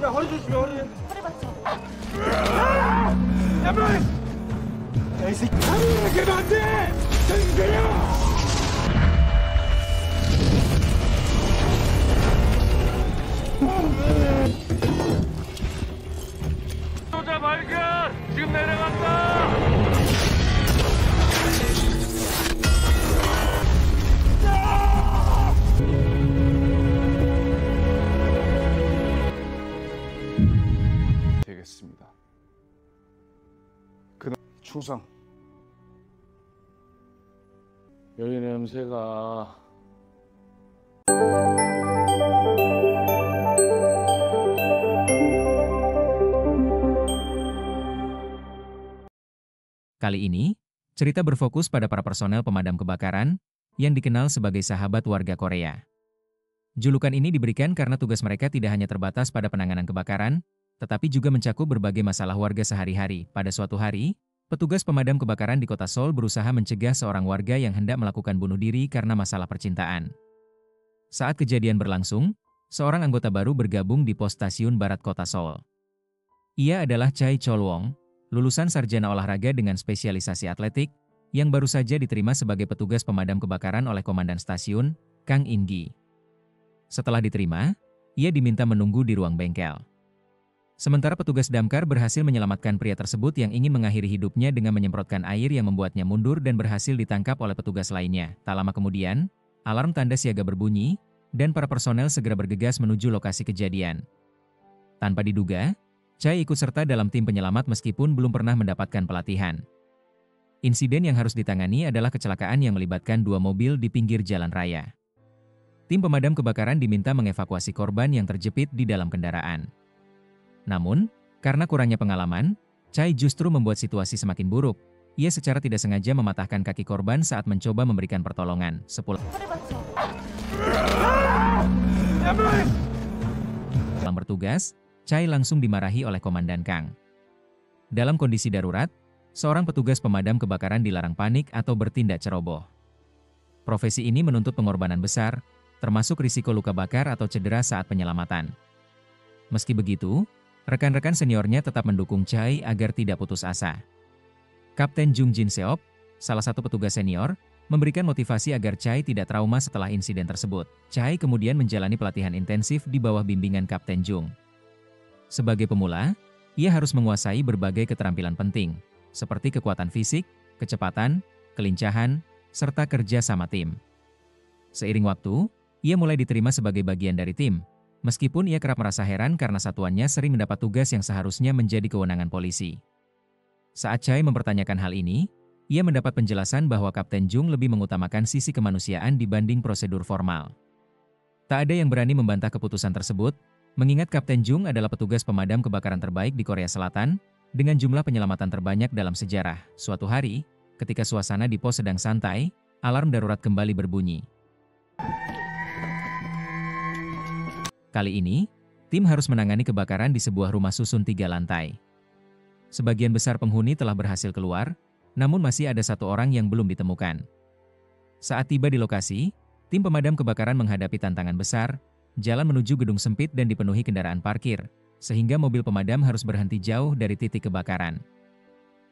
야, 허리 조심해, 허리. 허리 받쳐. 야, 뭐! 야, 이 새끼, 이렇게 하면 안 돼! 정신차려! 소자 발견! 지금 내려간다! 되겠습니다. 그날 충성. 여기 냄새가 Kali ini, cerita berfokus pada para personel pemadam kebakaran yang dikenal sebagai sahabat warga Korea. Julukan ini diberikan karena tugas mereka tidak hanya terbatas pada penanganan kebakaran, tetapi juga mencakup berbagai masalah warga sehari-hari. Pada suatu hari, petugas pemadam kebakaran di kota Seoul berusaha mencegah seorang warga yang hendak melakukan bunuh diri karena masalah percintaan. Saat kejadian berlangsung, seorang anggota baru bergabung di pos stasiun barat kota Seoul. Ia adalah Chae Chol-wong, lulusan sarjana olahraga dengan spesialisasi atletik, yang baru saja diterima sebagai petugas pemadam kebakaran oleh komandan stasiun, Kang In-gi. Setelah diterima, ia diminta menunggu di ruang bengkel. Sementara petugas damkar berhasil menyelamatkan pria tersebut yang ingin mengakhiri hidupnya dengan menyemprotkan air yang membuatnya mundur dan berhasil ditangkap oleh petugas lainnya. Tak lama kemudian, alarm tanda siaga berbunyi, dan para personel segera bergegas menuju lokasi kejadian. Tanpa diduga, Chae ikut serta dalam tim penyelamat meskipun belum pernah mendapatkan pelatihan. Insiden yang harus ditangani adalah kecelakaan yang melibatkan dua mobil di pinggir jalan raya. Tim pemadam kebakaran diminta mengevakuasi korban yang terjepit di dalam kendaraan. Namun, karena kurangnya pengalaman, Chae justru membuat situasi semakin buruk. Ia secara tidak sengaja mematahkan kaki korban saat mencoba memberikan pertolongan. Sepulang bertugas, Chae langsung dimarahi oleh Komandan Kang. Dalam kondisi darurat, seorang petugas pemadam kebakaran dilarang panik atau bertindak ceroboh. Profesi ini menuntut pengorbanan besar, termasuk risiko luka bakar atau cedera saat penyelamatan. Meski begitu, rekan-rekan seniornya tetap mendukung Chae agar tidak putus asa. Kapten Jung Jin Seop, salah satu petugas senior, memberikan motivasi agar Chae tidak trauma setelah insiden tersebut. Chae kemudian menjalani pelatihan intensif di bawah bimbingan Kapten Jung. Sebagai pemula, ia harus menguasai berbagai keterampilan penting, seperti kekuatan fisik, kecepatan, kelincahan, serta kerja sama tim. Seiring waktu, ia mulai diterima sebagai bagian dari tim, meskipun ia kerap merasa heran karena satuannya sering mendapat tugas yang seharusnya menjadi kewenangan polisi. Saat Chae mempertanyakan hal ini, ia mendapat penjelasan bahwa Kapten Jung lebih mengutamakan sisi kemanusiaan dibanding prosedur formal. Tak ada yang berani membantah keputusan tersebut, mengingat Kapten Jung adalah petugas pemadam kebakaran terbaik di Korea Selatan, dengan jumlah penyelamatan terbanyak dalam sejarah. Suatu hari, ketika suasana di pos sedang santai, alarm darurat kembali berbunyi. Kali ini, tim harus menangani kebakaran di sebuah rumah susun 3 lantai. Sebagian besar penghuni telah berhasil keluar, namun masih ada satu orang yang belum ditemukan. Saat tiba di lokasi, tim pemadam kebakaran menghadapi tantangan besar. Jalan menuju gedung sempit dan dipenuhi kendaraan parkir, sehingga mobil pemadam harus berhenti jauh dari titik kebakaran.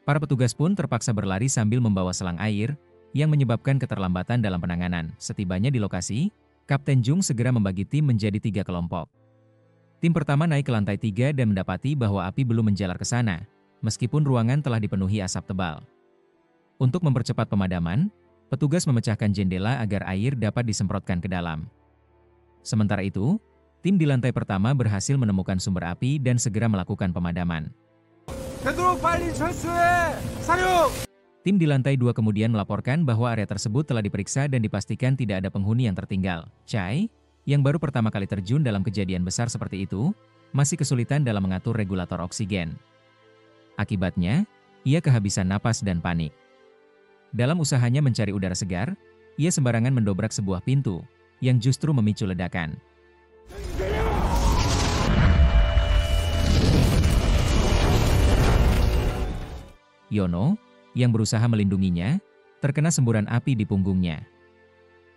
Para petugas pun terpaksa berlari sambil membawa selang air, yang menyebabkan keterlambatan dalam penanganan. Setibanya di lokasi, Kapten Jung segera membagi tim menjadi 3 kelompok. Tim pertama naik ke lantai 3 dan mendapati bahwa api belum menjalar ke sana, meskipun ruangan telah dipenuhi asap tebal. Untuk mempercepat pemadaman, petugas memecahkan jendela agar air dapat disemprotkan ke dalam. Sementara itu, tim di lantai pertama berhasil menemukan sumber api dan segera melakukan pemadaman. Tim di lantai 2 kemudian melaporkan bahwa area tersebut telah diperiksa dan dipastikan tidak ada penghuni yang tertinggal. Chae, yang baru pertama kali terjun dalam kejadian besar seperti itu, masih kesulitan dalam mengatur regulator oksigen. Akibatnya, ia kehabisan napas dan panik. Dalam usahanya mencari udara segar, ia sembarangan mendobrak sebuah pintu, yang justru memicu ledakan. Yono, yang berusaha melindunginya, terkena semburan api di punggungnya.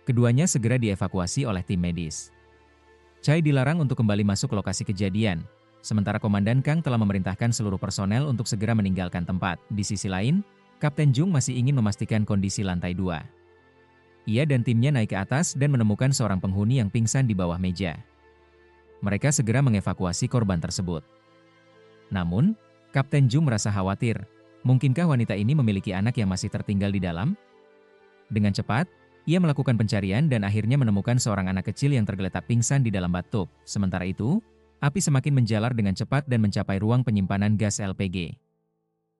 Keduanya segera dievakuasi oleh tim medis. Chae dilarang untuk kembali masuk ke lokasi kejadian, sementara Komandan Kang telah memerintahkan seluruh personel untuk segera meninggalkan tempat. Di sisi lain, Kapten Jung masih ingin memastikan kondisi lantai 2. Ia dan timnya naik ke atas dan menemukan seorang penghuni yang pingsan di bawah meja. Mereka segera mengevakuasi korban tersebut. Namun, Kapten Jung merasa khawatir. Mungkinkah wanita ini memiliki anak yang masih tertinggal di dalam? Dengan cepat, ia melakukan pencarian dan akhirnya menemukan seorang anak kecil yang tergeletak pingsan di dalam bathtub. Sementara itu, api semakin menjalar dengan cepat dan mencapai ruang penyimpanan gas LPG.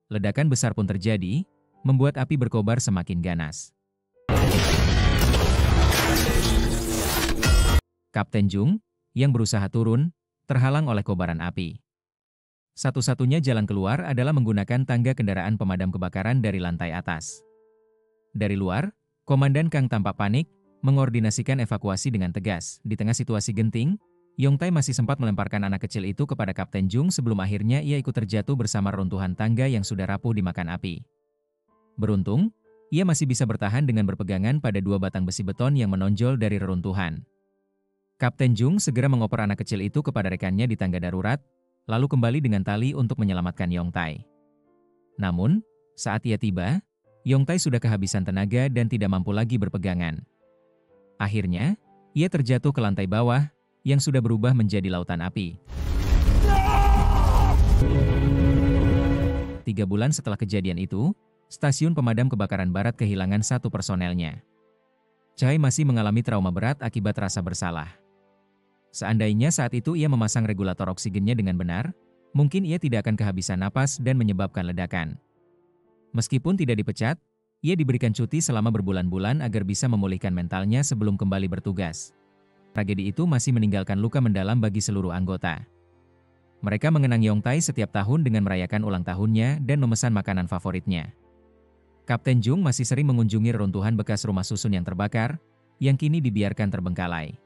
Ledakan besar pun terjadi, membuat api berkobar semakin ganas. Kapten Jung, yang berusaha turun, terhalang oleh kobaran api. Satu-satunya jalan keluar adalah menggunakan tangga kendaraan pemadam kebakaran dari lantai atas. Dari luar, Komandan Kang tampak panik, mengordinasikan evakuasi dengan tegas. Di tengah situasi genting, Yongtai masih sempat melemparkan anak kecil itu kepada Kapten Jung sebelum akhirnya ia ikut terjatuh bersama reruntuhan tangga yang sudah rapuh dimakan api. Beruntung, ia masih bisa bertahan dengan berpegangan pada 2 batang besi beton yang menonjol dari reruntuhan. Kapten Jung segera mengoper anak kecil itu kepada rekannya di tangga darurat, lalu kembali dengan tali untuk menyelamatkan Yongtai. Namun, saat ia tiba, Yongtai sudah kehabisan tenaga dan tidak mampu lagi berpegangan. Akhirnya, ia terjatuh ke lantai bawah, yang sudah berubah menjadi lautan api. 3 bulan setelah kejadian itu, stasiun pemadam kebakaran barat kehilangan 1 personelnya. Chai masih mengalami trauma berat akibat rasa bersalah. Seandainya saat itu ia memasang regulator oksigennya dengan benar, mungkin ia tidak akan kehabisan napas dan menyebabkan ledakan. Meskipun tidak dipecat, ia diberikan cuti selama berbulan-bulan agar bisa memulihkan mentalnya sebelum kembali bertugas. Tragedi itu masih meninggalkan luka mendalam bagi seluruh anggota. Mereka mengenang Yongtai setiap tahun dengan merayakan ulang tahunnya dan memesan makanan favoritnya. Kapten Jung masih sering mengunjungi reruntuhan bekas rumah susun yang terbakar, yang kini dibiarkan terbengkalai.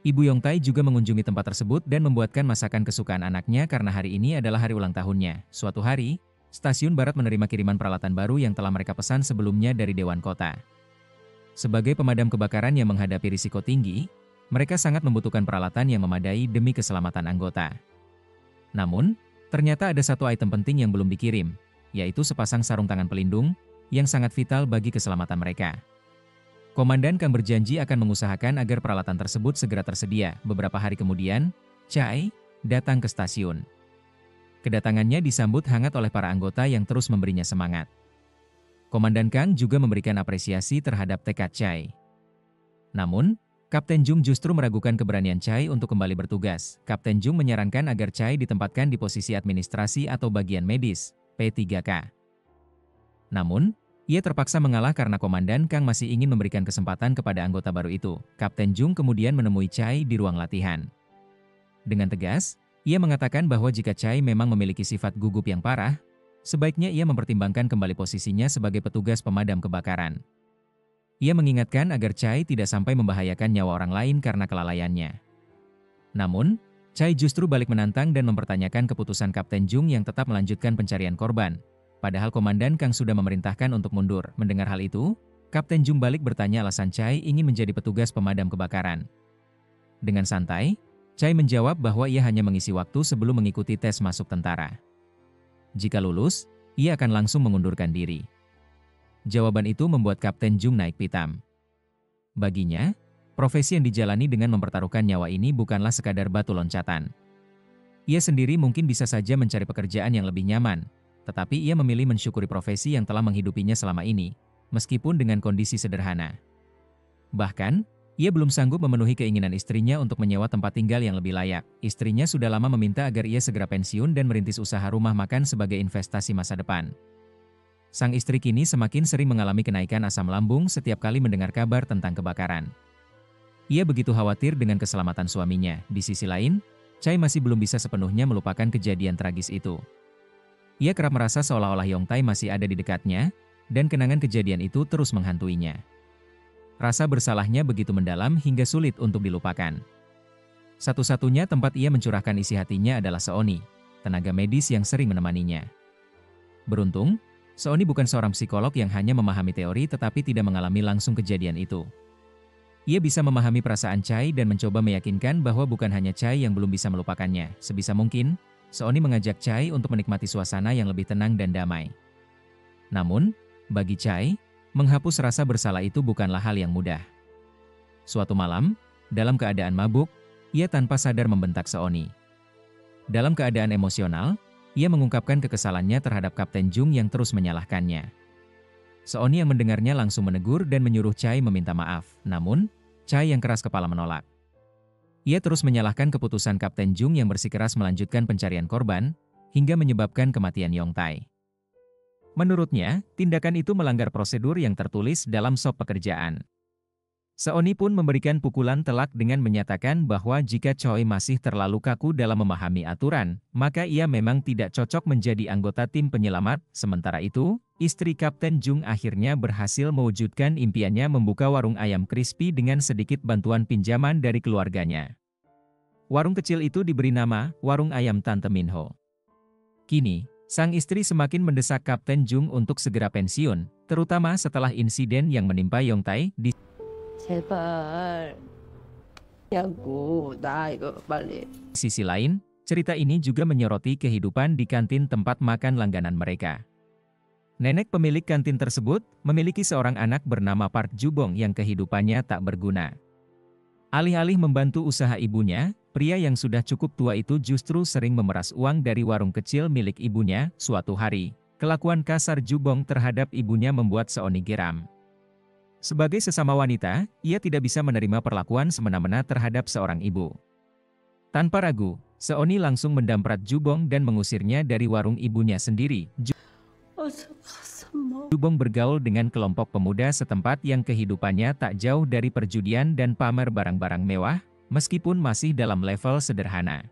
Ibu Yongtai juga mengunjungi tempat tersebut dan membuatkan masakan kesukaan anaknya karena hari ini adalah hari ulang tahunnya. Suatu hari, stasiun barat menerima kiriman peralatan baru yang telah mereka pesan sebelumnya dari Dewan Kota. Sebagai pemadam kebakaran yang menghadapi risiko tinggi, mereka sangat membutuhkan peralatan yang memadai demi keselamatan anggota. Namun, ternyata ada 1 item penting yang belum dikirim, yaitu sepasang sarung tangan pelindung, yang sangat vital bagi keselamatan mereka. Komandan Kang berjanji akan mengusahakan agar peralatan tersebut segera tersedia. Beberapa hari kemudian, Chai datang ke stasiun. Kedatangannya disambut hangat oleh para anggota yang terus memberinya semangat. Komandan Kang juga memberikan apresiasi terhadap tekad Chai. Namun, Kapten Jung justru meragukan keberanian Chai untuk kembali bertugas. Kapten Jung menyarankan agar Chai ditempatkan di posisi administrasi atau bagian medis, P3K. Namun, ia terpaksa mengalah karena Komandan Kang masih ingin memberikan kesempatan kepada anggota baru itu. Kapten Jung kemudian menemui Chai di ruang latihan. Dengan tegas, ia mengatakan bahwa jika Chai memang memiliki sifat gugup yang parah, sebaiknya ia mempertimbangkan kembali posisinya sebagai petugas pemadam kebakaran. Ia mengingatkan agar Chai tidak sampai membahayakan nyawa orang lain karena kelalaiannya. Namun, Chai justru balik menantang dan mempertanyakan keputusan Kapten Jung yang tetap melanjutkan pencarian korban. Padahal Komandan Kang sudah memerintahkan untuk mundur. Mendengar hal itu, Kapten Jung balik bertanya alasan Chai ingin menjadi petugas pemadam kebakaran. Dengan santai, Chai menjawab bahwa ia hanya mengisi waktu sebelum mengikuti tes masuk tentara. Jika lulus, ia akan langsung mengundurkan diri. Jawaban itu membuat Kapten Jung naik pitam. Baginya, profesi yang dijalani dengan mempertaruhkan nyawa ini bukanlah sekadar batu loncatan. Ia sendiri mungkin bisa saja mencari pekerjaan yang lebih nyaman, tetapi ia memilih mensyukuri profesi yang telah menghidupinya selama ini, meskipun dengan kondisi sederhana. Bahkan, ia belum sanggup memenuhi keinginan istrinya untuk menyewa tempat tinggal yang lebih layak. Istrinya sudah lama meminta agar ia segera pensiun dan merintis usaha rumah makan sebagai investasi masa depan. Sang istri kini semakin sering mengalami kenaikan asam lambung setiap kali mendengar kabar tentang kebakaran. Ia begitu khawatir dengan keselamatan suaminya. Di sisi lain, Chai masih belum bisa sepenuhnya melupakan kejadian tragis itu. Ia kerap merasa seolah-olah Yongtai masih ada di dekatnya, dan kenangan kejadian itu terus menghantuinya. Rasa bersalahnya begitu mendalam hingga sulit untuk dilupakan. Satu-satunya tempat ia mencurahkan isi hatinya adalah Seoni, tenaga medis yang sering menemaninya. Beruntung, Seoni bukan seorang psikolog yang hanya memahami teori tetapi tidak mengalami langsung kejadian itu. Ia bisa memahami perasaan Chai dan mencoba meyakinkan bahwa bukan hanya Chai yang belum bisa melupakannya. Sebisa mungkin, Seoni mengajak Chai untuk menikmati suasana yang lebih tenang dan damai. Namun, bagi Chai, menghapus rasa bersalah itu bukanlah hal yang mudah. Suatu malam, dalam keadaan mabuk, ia tanpa sadar membentak Seoni. Dalam keadaan emosional, ia mengungkapkan kekesalannya terhadap Kapten Jung yang terus menyalahkannya. Seoni yang mendengarnya langsung menegur dan menyuruh Chai meminta maaf. Namun, Chai yang keras kepala menolak. Ia terus menyalahkan keputusan Kapten Jung yang bersikeras melanjutkan pencarian korban, hingga menyebabkan kematian Yongtai. Menurutnya, tindakan itu melanggar prosedur yang tertulis dalam SOP pekerjaan. Seoni pun memberikan pukulan telak dengan menyatakan bahwa jika Choi masih terlalu kaku dalam memahami aturan, maka ia memang tidak cocok menjadi anggota tim penyelamat. Sementara itu, istri Kapten Jung akhirnya berhasil mewujudkan impiannya membuka warung ayam crispy dengan sedikit bantuan pinjaman dari keluarganya. Warung kecil itu diberi nama Warung Ayam Tante Minho. Kini, sang istri semakin mendesak Kapten Jung untuk segera pensiun, terutama setelah insiden yang menimpa Yongtai di 제발 야구 나 이거 빨리. sisi lain. Cerita ini juga menyoroti kehidupan di kantin tempat makan langganan mereka. Nenek pemilik kantin tersebut memiliki seorang anak bernama Park Jubong yang kehidupannya tak berguna. Alih-alih membantu usaha ibunya, pria yang sudah cukup tua itu justru sering memeras uang dari warung kecil milik ibunya. Suatu hari, kelakuan kasar Jubong terhadap ibunya membuat Seoni geram. Sebagai sesama wanita, ia tidak bisa menerima perlakuan semena-mena terhadap seorang ibu. Tanpa ragu, Seoni langsung mendamprat Jubong dan mengusirnya dari warung ibunya sendiri. Jubong bergaul dengan kelompok pemuda setempat yang kehidupannya tak jauh dari perjudian dan pamer barang-barang mewah, meskipun masih dalam level sederhana.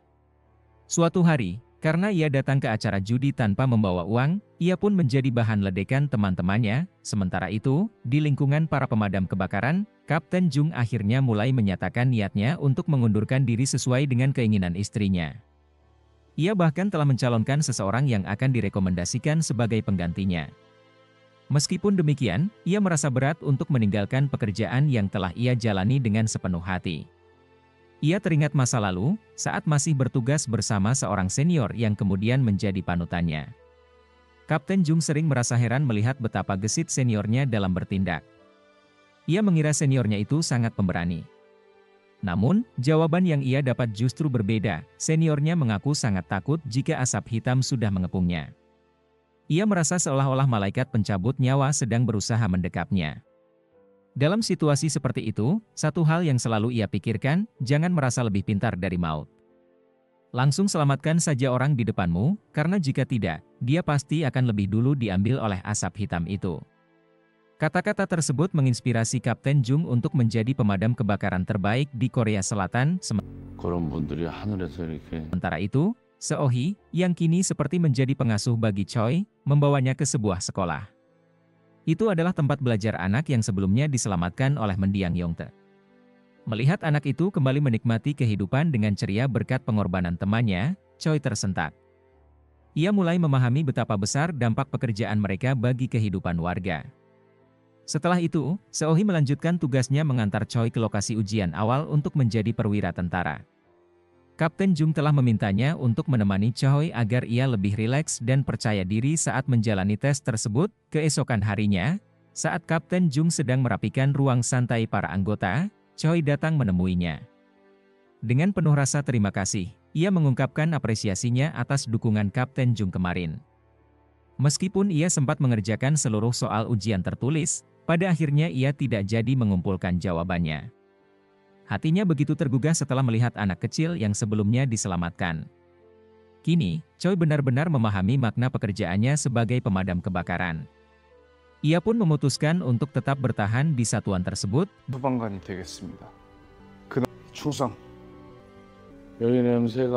Suatu hari, karena ia datang ke acara judi tanpa membawa uang, ia pun menjadi bahan ledekan teman-temannya. Sementara itu, di lingkungan para pemadam kebakaran, Kapten Jung akhirnya mulai menyatakan niatnya untuk mengundurkan diri sesuai dengan keinginan istrinya. Ia bahkan telah mencalonkan seseorang yang akan direkomendasikan sebagai penggantinya. Meskipun demikian, ia merasa berat untuk meninggalkan pekerjaan yang telah ia jalani dengan sepenuh hati. Ia teringat masa lalu, saat masih bertugas bersama seorang senior yang kemudian menjadi panutannya. Kapten Jung sering merasa heran melihat betapa gesit seniornya dalam bertindak. Ia mengira seniornya itu sangat pemberani. Namun, jawaban yang ia dapat justru berbeda. Seniornya mengaku sangat takut jika asap hitam sudah mengepungnya. Ia merasa seolah-olah malaikat pencabut nyawa sedang berusaha mendekapnya. Dalam situasi seperti itu, satu hal yang selalu ia pikirkan, jangan merasa lebih pintar dari maut. Langsung selamatkan saja orang di depanmu, karena jika tidak, dia pasti akan lebih dulu diambil oleh asap hitam itu. Kata-kata tersebut menginspirasi Kapten Jung untuk menjadi pemadam kebakaran terbaik di Korea Selatan. Sementara itu, Seohee, yang kini seperti menjadi pengasuh bagi Choi, membawanya ke sebuah sekolah. Itu adalah tempat belajar anak yang sebelumnya diselamatkan oleh mendiang Yongtae. Melihat anak itu kembali menikmati kehidupan dengan ceria berkat pengorbanan temannya, Choi tersentak. Ia mulai memahami betapa besar dampak pekerjaan mereka bagi kehidupan warga. Setelah itu, Seohee melanjutkan tugasnya mengantar Choi ke lokasi ujian awal untuk menjadi perwira tentara. Kapten Jung telah memintanya untuk menemani Choi agar ia lebih rileks dan percaya diri saat menjalani tes tersebut. Keesokan harinya, saat Kapten Jung sedang merapikan ruang santai para anggota, Choi datang menemuinya. Dengan penuh rasa terima kasih, ia mengungkapkan apresiasinya atas dukungan Kapten Jung kemarin. Meskipun ia sempat mengerjakan seluruh soal ujian tertulis, pada akhirnya ia tidak jadi mengumpulkan jawabannya. Hatinya begitu tergugah setelah melihat anak kecil yang sebelumnya diselamatkan. Kini, Choi benar-benar memahami makna pekerjaannya sebagai pemadam kebakaran. Ia pun memutuskan untuk tetap bertahan di satuan tersebut.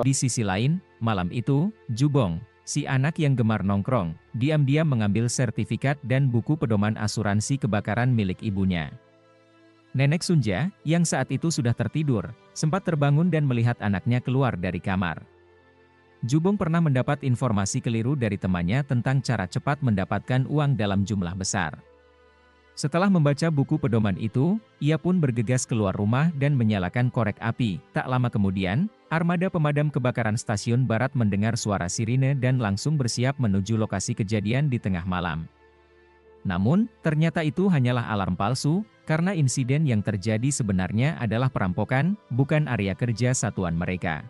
Di sisi lain, malam itu, Jubong, si anak yang gemar nongkrong, diam-diam mengambil sertifikat dan buku pedoman asuransi kebakaran milik ibunya. Nenek Sunja, yang saat itu sudah tertidur, sempat terbangun dan melihat anaknya keluar dari kamar. Jubong pernah mendapat informasi keliru dari temannya tentang cara cepat mendapatkan uang dalam jumlah besar. Setelah membaca buku pedoman itu, ia pun bergegas keluar rumah dan menyalakan korek api. Tak lama kemudian, armada pemadam kebakaran stasiun barat mendengar suara sirine dan langsung bersiap menuju lokasi kejadian di tengah malam. Namun, ternyata itu hanyalah alarm palsu, karena insiden yang terjadi sebenarnya adalah perampokan, bukan area kerja satuan mereka.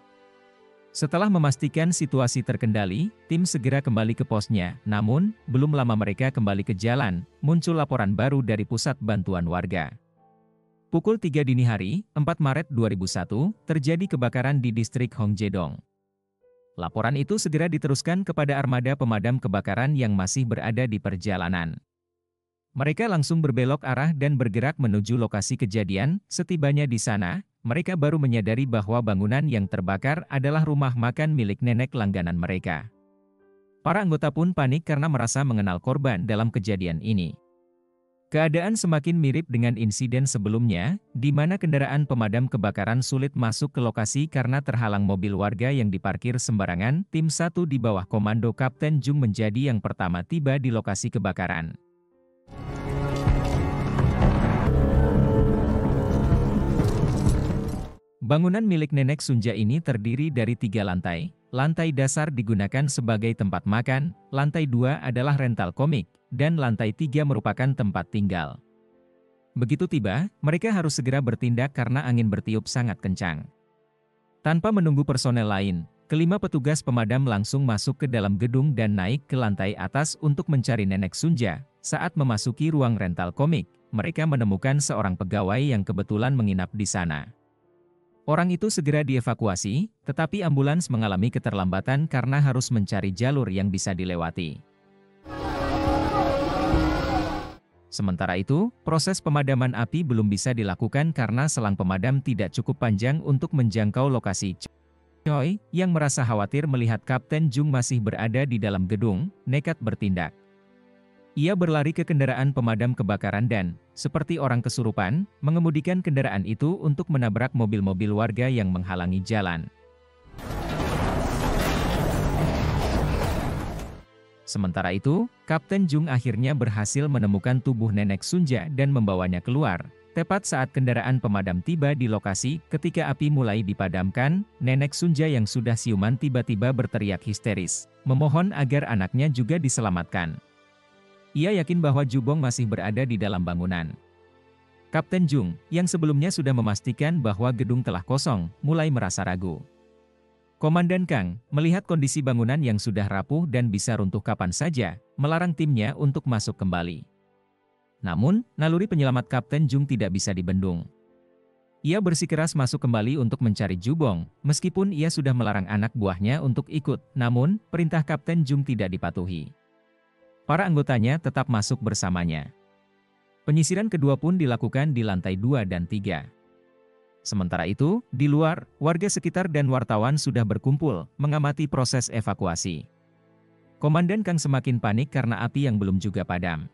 Setelah memastikan situasi terkendali, tim segera kembali ke posnya. Namun, belum lama mereka kembali ke jalan, muncul laporan baru dari pusat bantuan warga. Pukul 3 dini hari, 4 Maret 2001, terjadi kebakaran di distrik Hongjedong. Laporan itu segera diteruskan kepada armada pemadam kebakaran yang masih berada di perjalanan. Mereka langsung berbelok arah dan bergerak menuju lokasi kejadian. Setibanya di sana, mereka baru menyadari bahwa bangunan yang terbakar adalah rumah makan milik nenek langganan mereka. Para anggota pun panik karena merasa mengenal korban dalam kejadian ini. Keadaan semakin mirip dengan insiden sebelumnya, di mana kendaraan pemadam kebakaran sulit masuk ke lokasi karena terhalang mobil warga yang diparkir sembarangan. Tim 1 di bawah komando Kapten Jung menjadi yang pertama tiba di lokasi kebakaran. Bangunan milik nenek Sunja ini terdiri dari 3 lantai. Lantai dasar digunakan sebagai tempat makan, lantai 2 adalah rental komik, dan lantai 3 merupakan tempat tinggal. Begitu tiba, mereka harus segera bertindak karena angin bertiup sangat kencang. Tanpa menunggu personel lain, kelima petugas pemadam langsung masuk ke dalam gedung dan naik ke lantai atas untuk mencari nenek Sunja. Saat memasuki ruang rental komik, mereka menemukan seorang pegawai yang kebetulan menginap di sana. Orang itu segera dievakuasi, tetapi ambulans mengalami keterlambatan karena harus mencari jalur yang bisa dilewati. Sementara itu, proses pemadaman api belum bisa dilakukan karena selang pemadam tidak cukup panjang untuk menjangkau lokasi. Choi, yang merasa khawatir melihat Kapten Jung masih berada di dalam gedung, nekat bertindak. Ia berlari ke kendaraan pemadam kebakaran dan, seperti orang kesurupan, mengemudikan kendaraan itu untuk menabrak mobil-mobil warga yang menghalangi jalan. Sementara itu, Kapten Jung akhirnya berhasil menemukan tubuh nenek Sunja dan membawanya keluar. Tepat saat kendaraan pemadam tiba di lokasi, ketika api mulai dipadamkan, nenek Sunja yang sudah siuman tiba-tiba berteriak histeris, memohon agar anaknya juga diselamatkan. Ia yakin bahwa Jubong masih berada di dalam bangunan. Kapten Jung, yang sebelumnya sudah memastikan bahwa gedung telah kosong, mulai merasa ragu. Komandan Kang, melihat kondisi bangunan yang sudah rapuh dan bisa runtuh kapan saja, melarang timnya untuk masuk kembali. Namun, naluri penyelamat Kapten Jung tidak bisa dibendung. Ia bersikeras masuk kembali untuk mencari Jubong, meskipun ia sudah melarang anak buahnya untuk ikut, namun, perintah Kapten Jung tidak dipatuhi. Para anggotanya tetap masuk bersamanya. Penyisiran kedua pun dilakukan di lantai 2 dan 3. Sementara itu, di luar, warga sekitar dan wartawan sudah berkumpul, mengamati proses evakuasi. Komandan Kang semakin panik karena api yang belum juga padam.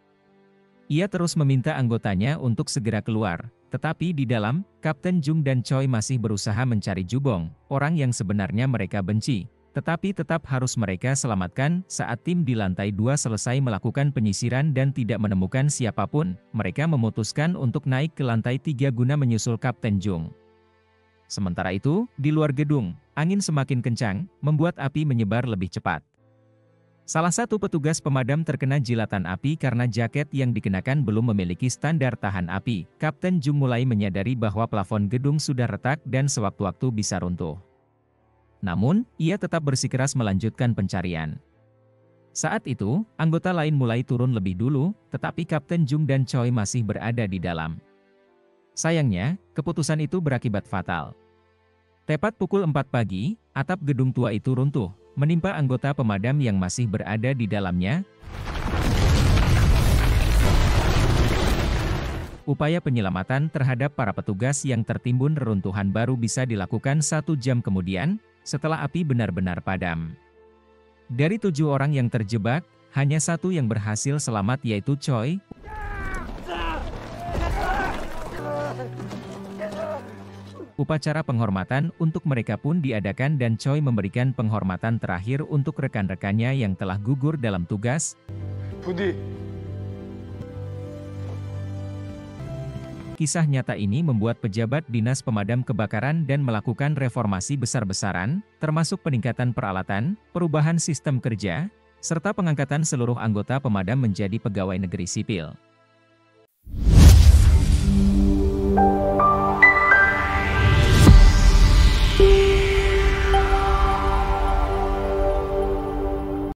Ia terus meminta anggotanya untuk segera keluar, tetapi di dalam, Kapten Jung dan Choi masih berusaha mencari Jubong, orang yang sebenarnya mereka benci. Tetapi tetap harus mereka selamatkan. Saat tim di lantai 2 selesai melakukan penyisiran dan tidak menemukan siapapun, mereka memutuskan untuk naik ke lantai 3 guna menyusul Kapten Jung. Sementara itu, di luar gedung, angin semakin kencang, membuat api menyebar lebih cepat. Salah satu petugas pemadam terkena jilatan api karena jaket yang dikenakan belum memiliki standar tahan api. Kapten Jung mulai menyadari bahwa plafon gedung sudah retak dan sewaktu-waktu bisa runtuh. Namun, ia tetap bersikeras melanjutkan pencarian. Saat itu, anggota lain mulai turun lebih dulu, tetapi Kapten Jung dan Choi masih berada di dalam. Sayangnya, keputusan itu berakibat fatal. Tepat pukul 4 pagi, atap gedung tua itu runtuh, menimpa anggota pemadam yang masih berada di dalamnya. Upaya penyelamatan terhadap para petugas yang tertimbun reruntuhan baru bisa dilakukan 1 jam kemudian, setelah api benar-benar padam. Dari 7 orang yang terjebak, hanya 1 yang berhasil selamat yaitu Choi. Upacara penghormatan untuk mereka pun diadakan dan Choi memberikan penghormatan terakhir untuk rekan-rekannya yang telah gugur dalam tugas. 부디 Kisah nyata ini membuat pejabat Dinas Pemadam Kebakaran dan melakukan reformasi besar-besaran, termasuk peningkatan peralatan, perubahan sistem kerja, serta pengangkatan seluruh anggota pemadam menjadi pegawai negeri sipil.